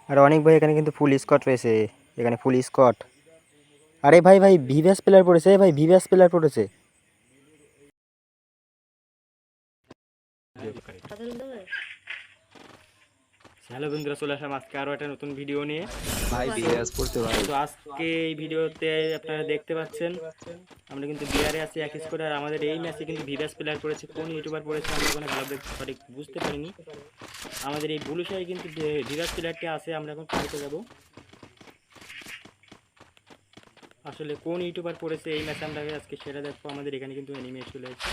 আর অনেক ভাই এখানে কিন্তু ফুল স্কট রয়েছে, এখানে ফুল স্কট। আরে ভাই ভাই ভিভিএস প্লেয়ার পড়েছে, ভাই ভিভিএস প্লেয়ার পড়েছে। হ্যালো বন্ধুরা, চলে আসলাম আজকে আরও একটা নতুন ভিডিও নিয়ে। ভাই বিএস পড়তে ভাই। তো আজকে এই ভিডিওতে আপনারা দেখতে পাচ্ছেন আমরা কিন্তু বিয়ারে আছি এক স্কোয়াড। আর আমাদের এই ম্যাচে কিন্তু ভিভিএস প্লেয়ার পড়েছে। কোন ইউটিউবার পড়েছে আমরা ওখানে ভালো সঠিক বুঝতে পারিনি। আমাদের এই বুলুশাই কিন্তু ভিভিএস প্লেয়ারটি আছে, আমরা এখন পাইতে যাব। আসলে কোন ইউটিউবার পড়েছে এই ম্যাচে আমরা আজকে সেটা দেখবো। আমাদের এখানে কিন্তু এনিমি চলে আছে।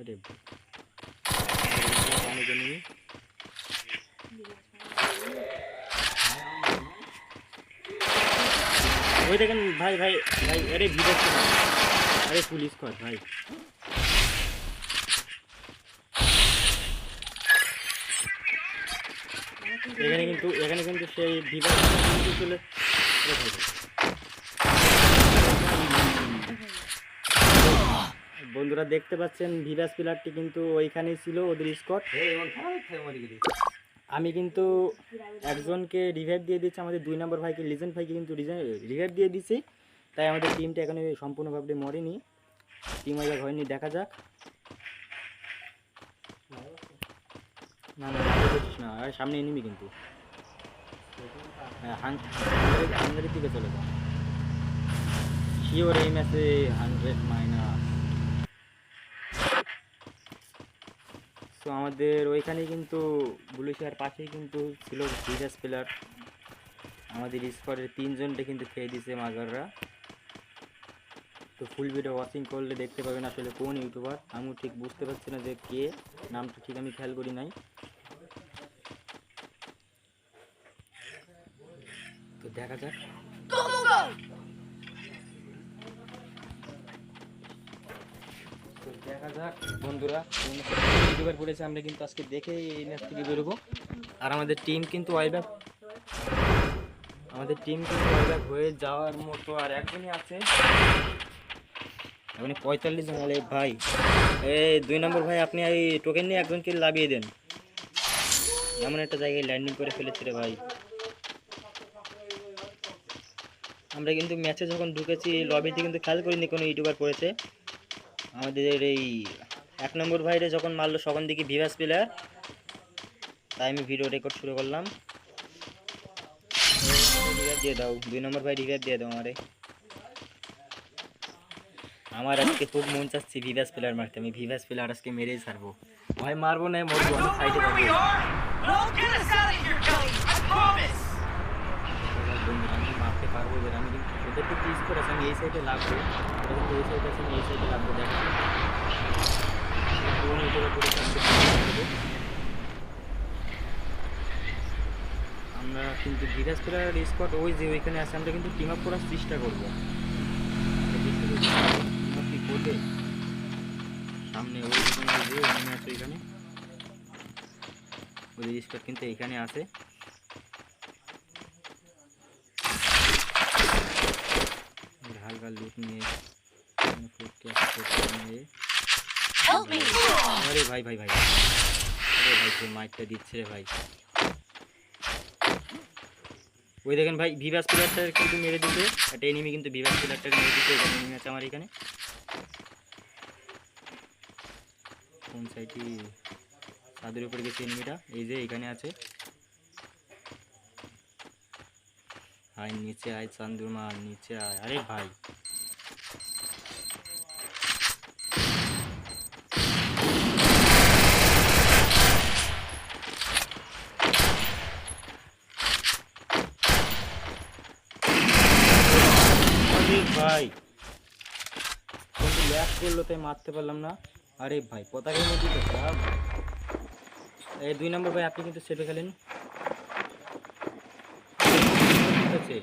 अरे ওই দেখেন ভাই ভাই ভাই, আরে ভিডিও, আরে পুলিশ কর ভাই। এখানে কিন্তু সেই ভিডিও চলে। বন্ধুরা দেখতে পাচ্ছেন ভিভাস প্লেয়ারটি কিন্তু ওইখানেই ছিল ওদের স্কট। আমি কিন্তু একজনকে রিভাইভ দিয়ে দিচ্ছি, আমাদের 2 নম্বর ভাইকে, লিজেন্ড ভাইকে কিন্তু রিভাইভ দিয়ে দিচ্ছি। তাই আমাদের টিমটা এখানে সম্পূর্ণভাবে মরেনি, টিম ওয়াইজ হয়নি। দেখা যাক। না না বুঝছিস না, আর সামনে এনিমি কিন্তু। হ্যাঁ, হাঙ্গারির দিকে চলে যাও। শিওর এই ম্যাচে 100 মাইনাস। তো আমাদের ওইখানে কিন্তু বুলুশিয়ার পাশেই কিন্তু ছিল ভিভাস প্লেয়ার। আমাদের স্কোয়াডের 3 জনকে কিন্তু খেয়ে দিয়েছে মাগাররা। তো ফুল ভিডিও ওয়াচিং করলে দেখতে পাবেন আসলে কোন ইউটিউবার। আমিও ঠিক বুঝতে পারছি না যে কে, নামটা ঠিক আমি খেয়াল করি নাই। তো দেখা যাক। তো দেখা যাক বন্ধুরা, ইউটিউবার পড়েছে। আমরা কিন্তু আজকে দেখে এই ম্যাচ থেকে বেরোবো। আর আমাদের টিম কিন্তু ওয়াইব্যাক হয়ে যাওয়ার মতো আর একজনই আছে। এখন 45 জন। আরে ভাই, এই 2 নম্বর ভাই, আপনি এই টোকেন নিয়ে একজনকে লাভিয়ে দেন। এমন একটা জায়গায় ল্যান্ডিং করে ফেলেছে রে ভাই। আমরা কিন্তু ম্যাচে যখন ঢুকেছি লবিতে কিন্তু খেয়াল করিনি কোনো ইউটিউবার পড়েছে। আমাদের এই 1 নম্বর ভাইরে যখন মারলো সখন দিকে ভিভাস প্লেয়ার, তাই আমি ভিডিও রেকর্ড শুরু করলাম। রিভাইভ দিয়ে দাও 2 নম্বর ভাই, রিভাইভ দিয়ে দাও আমারে। আমার আজকে খুব মন চাচ্ছে ভিভাস প্লেয়ার মারতে। আমি ভিভাস প্লেয়ার আজকে মেরেই ছাড়বো ভাই। মারবো না, মরবো, আমি সাইডে থাকবো। আমি মারতে পারবো এবার। আমি কিন্তু ওদের তো পিস করেছে, আমি এই সাইডে লাগবো। ওরা কিন্তু এই সাইডে আছে, আমি এই সাইডে লাগবো। দেখা আমরা কিন্তু ভিভাস প্লেয়ার স্কট ওই যে ওইখানে আছে, আমরা কিন্তু টিম আপ করার চেষ্টা করবো। সামনে ওই যে এখানে আছে, এখানে ওই স্কট কিন্তু এখানে আছে। হালকা লুট নিয়ে আরে ভাই ভাই ভাই, আরে ভাই তোর মাইকটা দিচ্ছে রে ভাই। ওই দেখেন ভাই, ভিভাস প্লেয়ারটা কিন্তু মেরে দিচ্ছে। একটা এনিমি কিন্তু ভিভাস প্লেয়ারটাকে মেরে দিচ্ছে। এখানে এনিমি আছে আমার এখানে। কোন সাইডে? ছাদের উপরে গেছে এনিমিটা, এই যে এখানে আছে। আয় নিচে আয় চান্দুমা, নিচে আয়। আরে ভাই ভাই কিন্তু ল্যাপ করলো তাই মারতে পারলাম না। আরে ভাই পতাকার মধ্যে তো খারাপ। এই 2 নম্বর ভাই, আপনি কিন্তু সেভে খেলেন। ঠিক আছে,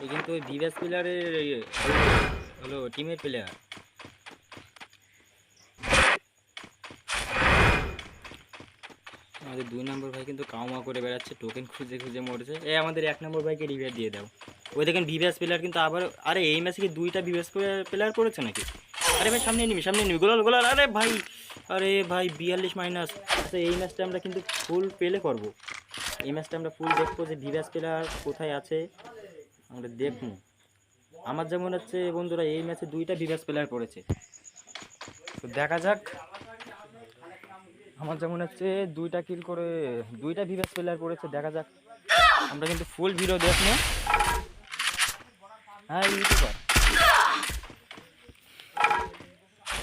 এই কিন্তু ওই ভিভাস প্লেয়ারের হলো টিমের প্লেয়ার। আমাদের 2 নম্বর ভাই কিন্তু কাউমা করে বেড়াচ্ছে, টোকেন খুঁজে খুঁজে মরছে। আমাদের 1 নম্বর ভাইকে রিভাইভ দিয়ে দাও। ওই দেখেন ভিভিএস প্লেয়ার কিন্তু আবার, আরে এই ম্যাচে কি দুইটা ভিভিএস প্লেয়ার পড়েছে নাকি? আরে ভাই সামনে নিবি গোলাল গোলাল, আরে ভাই 42 মাইনাস। আচ্ছা এই ম্যাচটা আমরা কিন্তু ফুল পেলে করব, এই ম্যাচটা আমরা ফুল দেখবো যে ভিভিএস প্লেয়ার কোথায় আছে আমরা দেখবো। আমার যেমন হচ্ছে বন্ধুরা এই ম্যাচে দুইটা ভিভিএস প্লেয়ার পড়েছে, তো দেখা যাক। আমার যেমন হচ্ছে দুইটা কিল করে দুইটা ভিভিএস প্লেয়ার পড়েছে, দেখা যাক। আমরা কিন্তু ফুল ভিডিও দেখবো। হ্যাঁ ইউটিউবার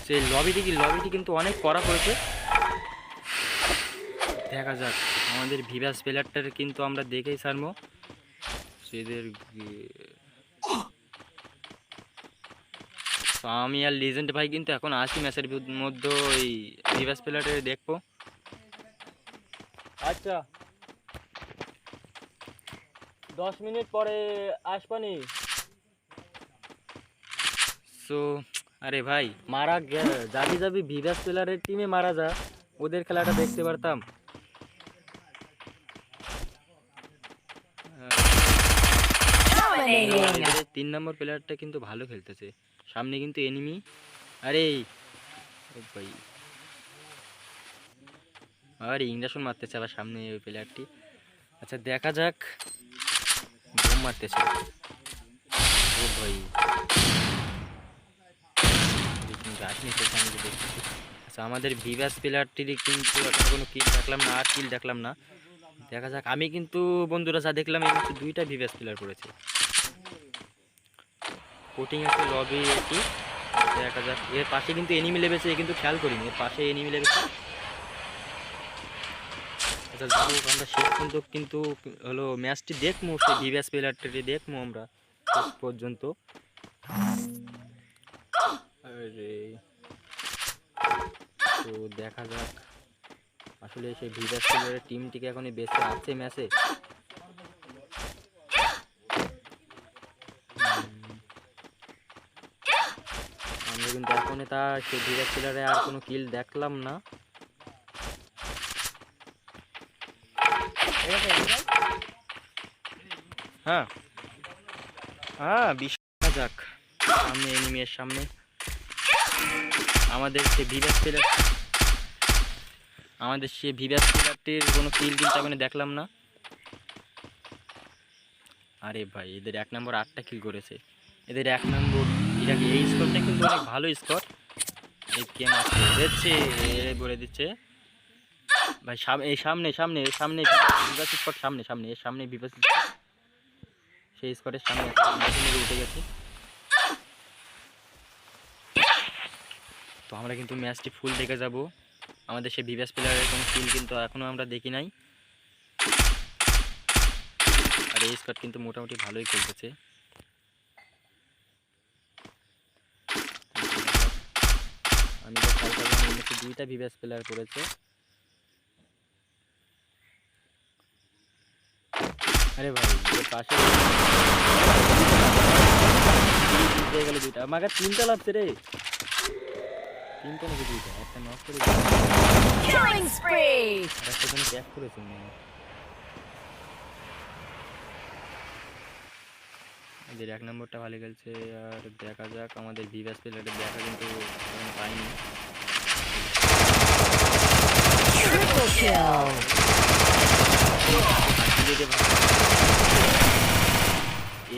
সেই লবিটি কিন্তু অনেক কড়া করেছে, দেখা যাক। আমাদের ভিভাস প্লেয়ারটার কিন্তু আমরা দেখেই ছাড়বো সেদের। তো আমি আর লিজেন্ড ভাই কিন্তু এখন আসি ম্যাচের মধ্যে ওই ভিভাস প্লেয়ারটা দেখবো। আচ্ছা 10 মিনিট পরে আসবানি। সো আরে ভাই মারা যাবি ভিভাস প্লেয়ারের টিমে মারা যা, ওদের খেলাটা দেখতে পারতাম। এদের 3 নম্বর প্লেয়ারটা কিন্তু ভালো খেলতেছে, সামনে কিন্তু এনিমি। আরে ও ভাই আরে ইংরেশন মারতেছে আবার সামনে ওই প্লেয়ারটি। আচ্ছা দেখা যাক, বোম মারতেছে ও ভাই। আচ্ছা আমাদের ভিভাস প্লেয়ারটির কিন্তু এখন কোনো কিল দেখলাম না, আর কিল দেখলাম না, দেখা যাক। আমি কিন্তু বন্ধুরা যা দেখলাম এই মাত্র দুইটা ভিভাস প্লেয়ার পড়েছে। কোটিং একটা লবি এটি, দেখা যাক। এর পাশে কিন্তু এনিমি লেগেছে, কিন্তু খেয়াল করিনি এর পাশে এনিমি লেগেছে। আচ্ছা যাই হোক, আমরা শেষ কিন্তু হলো ম্যাচটি দেখবো, সেই ভিভাস প্লেয়ারটি দেখবো আমরা শেষ পর্যন্ত। আরে তো দেখা যাক আসলে সেই ভিভাস প্লেয়ারের টিমটিকে এখনই বেঁচে আছে ম্যাচে। আমরা কিন্তু এখন তার সেই ভিভাস প্লেয়ারে আর কোনো কিল দেখলাম না। হ্যাঁ হ্যাঁ দেখা যাক সামনে এনিমির সামনে আমাদের সেই ভিভাস প্লেয়ারটির কোনো কিল কিন্তু এখন দেখলাম না। আরে ভাই এদের 1 নম্বর 8টা কিল করেছে, এদের 1 নম্বর এই স্কোরটা কিন্তু অনেক ভালো স্কোর। এই গেম দিচ্ছে বলে দিচ্ছে ভাই, এই সামনে ভিভাস স্পট, সামনে ভিভাস সেই স্কোরের সামনে উঠে গেছে। তো আমরা কিন্তু ম্যাচটি ফুল দেখে যাব। আমাদের সেই ভিভাস প্লেয়ারের কোনো কিল কিন্তু এখনও আমরা দেখি নাই, আর এই স্কোয়াড কিন্তু মোটামুটি ভালোই খেলতেছে। আমি তো খেয়াল করলাম এর মধ্যে দুইটা ভিভাস প্লেয়ার পড়েছে। আরে ভাই এর পাশে গেল দুইটা, আমাকে 3টা লাগছে রে, 3টা নাকি 2টা, একটা নক করে Killing spree! আর একটা কোনো ব্যাক করেছে মনে হয়। এদের 1 নম্বরটা ভালো খেলছে, আর দেখা যাক আমাদের ভিভাস প্লেয়ারের দেখা কিন্তু এখন পাইনি। Triple kill!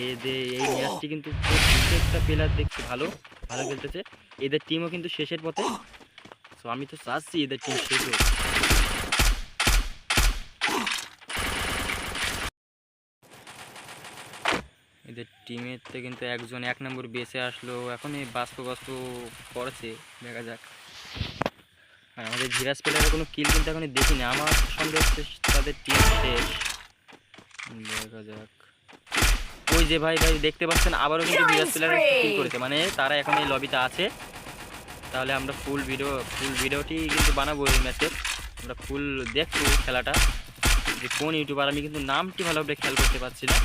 এই ম্যাচটি কিন্তু প্রত্যেকটা প্লেয়ার দেখতে ভালো খেলতেছে, এদের টিমও কিন্তু শেষের পথে। সো আমি তো চাচ্ছি এদের টিম শেষ হোক। এদের টিমের তো কিন্তু একজন 1 নম্বর বেঁচে আসলো, এখন এই বাস্তু করেছে, দেখা যাক। আর আমাদের ভিভাস প্লেয়ারের কোনো কিল কিন্তু এখন দেখিনি, আমার সন্দেহ হচ্ছে তাদের টিম শেষ, দেখা যাক। ওই যে ভাই দেখতে পাচ্ছেন আবারও কিন্তু ভিভাস প্লেয়ার কিল করেছে, মানে তারা এখন এই লবিতে আছে। তাহলে আমরা ফুল ভিডিওটি কিন্তু বানাবো এই ম্যাচের, আমরা ফুল দেখবো খেলাটা যে কোন ইউটিউবার, আমি কিন্তু নামটি ভালোভাবে খেয়াল করতে পারছি না।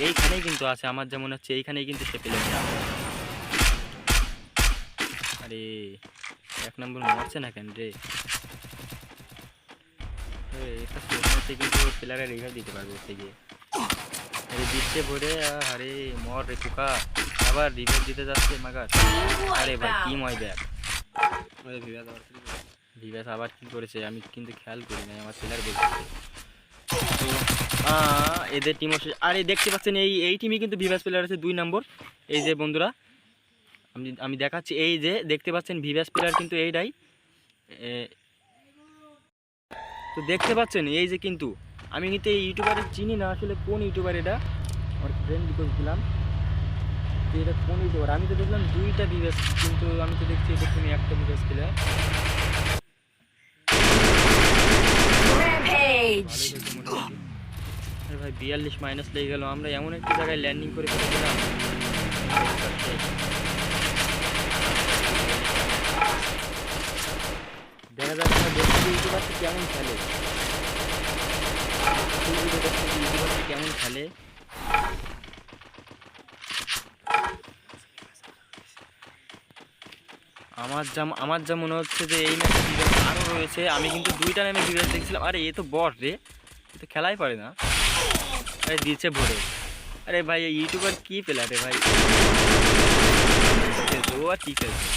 এইখানেই কিন্তু আছে, আমার যেমন হচ্ছে এইখানেই কিন্তু সে প্লেয়ারটা। আরে 1 নম্বর মারছে না কেন রে, এটা কিন্তু প্লেয়ারের রিভাইভ দিতে পারবে হচ্ছে গিয়ে। আরে দিচ্ছে ভরে, আরে মর রে পোকা, আবার রিভাইভ দিতে যাচ্ছে মাগার। আরে ভাই টিম হয় ব্যাক, ভিভাস আবার কি করেছে আমি কিন্তু খেয়াল করি নাই, আমার প্লেয়ার বলছে। তো এদের টিম আরে দেখতে পাচ্ছেন এই টিমই কিন্তু ভিভাস প্লেয়ার আছে 2 নম্বর। এই যে বন্ধুরা আমি দেখাচ্ছি, এই যে দেখতে পাচ্ছেন ভিভাস প্লেয়ার কিন্তু এইটাই। তো দেখতে পাচ্ছেন এই যে, কিন্তু আমি কিন্তু এই ইউটিউবারের চিনি না আসলে কোন ইউটিউবার এটা, আমার ফ্রেন্ড রিকোয়েস্ট দিলাম যে এটা কোন ইউটিউবার। আমি তো দেখলাম 2টা ভিভাস, কিন্তু আমি তো দেখছি এটা তুমি একটা ভিভাস প্লেয়ার। Rampage. আরে ভাই 42 মাইনাস লেগে গেল, আমরা এমন একটা জায়গায় ল্যান্ডিং করে ফেলেছিলাম। দেখা যাক আমরা দেখছি ইউটিউবারটি কেমন খেলে, ইউটিউবারটি কেমন খেলে। আমার যা মনে হচ্ছে যে এই ম্যাচে ভিভাস আরও রয়েছে। আমি কিন্তু 2টা নামে ভিভাস দেখছিলাম। আরে এ তো বট রে, এ তো খেলাই পারে না। আরে দিচ্ছে ভরে, আরে ভাই এই ইউটিউবার কি প্লেয়ার রে ভাই, ও আর কি খেলছে।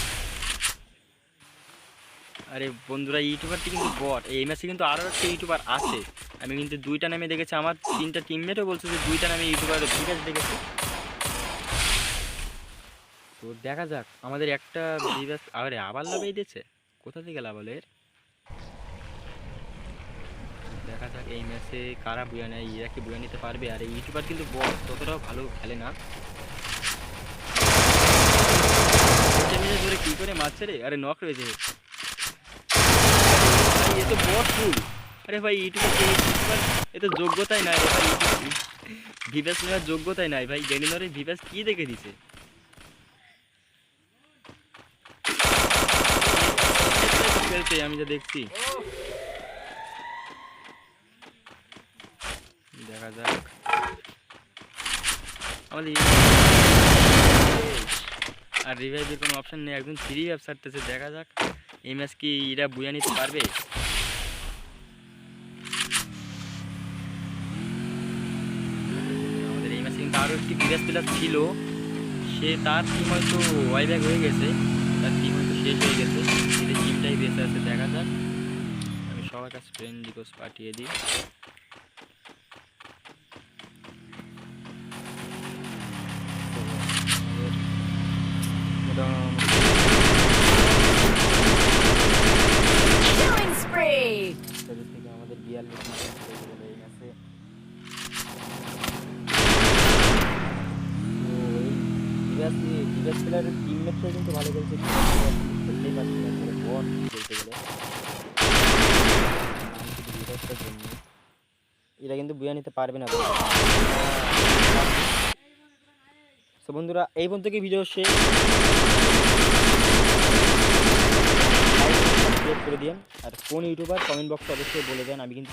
আরে বন্ধুরা ইউটিউবারটি কিন্তু বট, এই ম্যাচে কিন্তু আরও একটা ইউটিউবার আছে। আমি কিন্তু 2টা নামে দেখেছি, আমার 3টা টিমমেটও বলছে যে 2টা নামে ইউটিউবার ভিভাস দেখেছে। তো দেখা যাক আমাদের একটা ভিভাস, আরে আবার লাভেই দিয়েছে, কোথা থেকে লাভ হলো এর। দেখা যাক এই ম্যাচে কারা বুয়া নেয়, এরা কি বুয়া নিতে পারবে। আর এই ইউটিউবার কিন্তু বট, ততটাও ভালো খেলে না। ধরে কি করে মারছে রে, আরে নক রয়েছে। এ তো বট ফুল, আরে ভাই ইউটিউবার এ তো যোগ্যতাই নাই রে ভাই, ভিভাস নেওয়ার যোগ্যতাই নাই ভাই। গেনিনরে ভিভাস কি দেখে দিছে, খেলছে আমি যা দেখছি। দেখা যাক আমাদের আর রিভাইভের কোনো অপশন নেই, একদম ফ্রি অ্যাপ ছাড়তেছে। দেখা যাক এই ম্যাচ কি এরা বুয়া নিতে পারবে। আমাদের এই ম্যাচে কিন্তু আরও একটি ভিভাস প্লেয়ার ছিল, সে তার টিম হয়তো ওয়াইব্যাক হয়ে গেছে, তার টিম হয়তো শেষ হয়ে গেছে, এদের টিমটাই বেঁচে আছে। দেখা যাক, আমি সবার কাছে ফ্রেন্ড রিকোয়েস্ট পাঠিয়ে দিই। Killing spree. থেকে আমাদের 42 মাইনাস হয়ে গেল এই ম্যাচে। তো এই ভিভাস প্লেয়ারের টিমমেটটাই কিন্তু ভালো খেলছে, খেলতেই পারছি না বট বলতে গেলে। আমি শুধু ভিভাসটার জন্য, এরা কিন্তু বুয়া নিতে পারবে না। তো বন্ধুরা এই পর্যন্ত কি ভিডিও শেষ, করে দিন। আর কোন ইউটিউবার কমেন্ট বক্সে অবশ্যই বলে দেন, আমি কিন্তু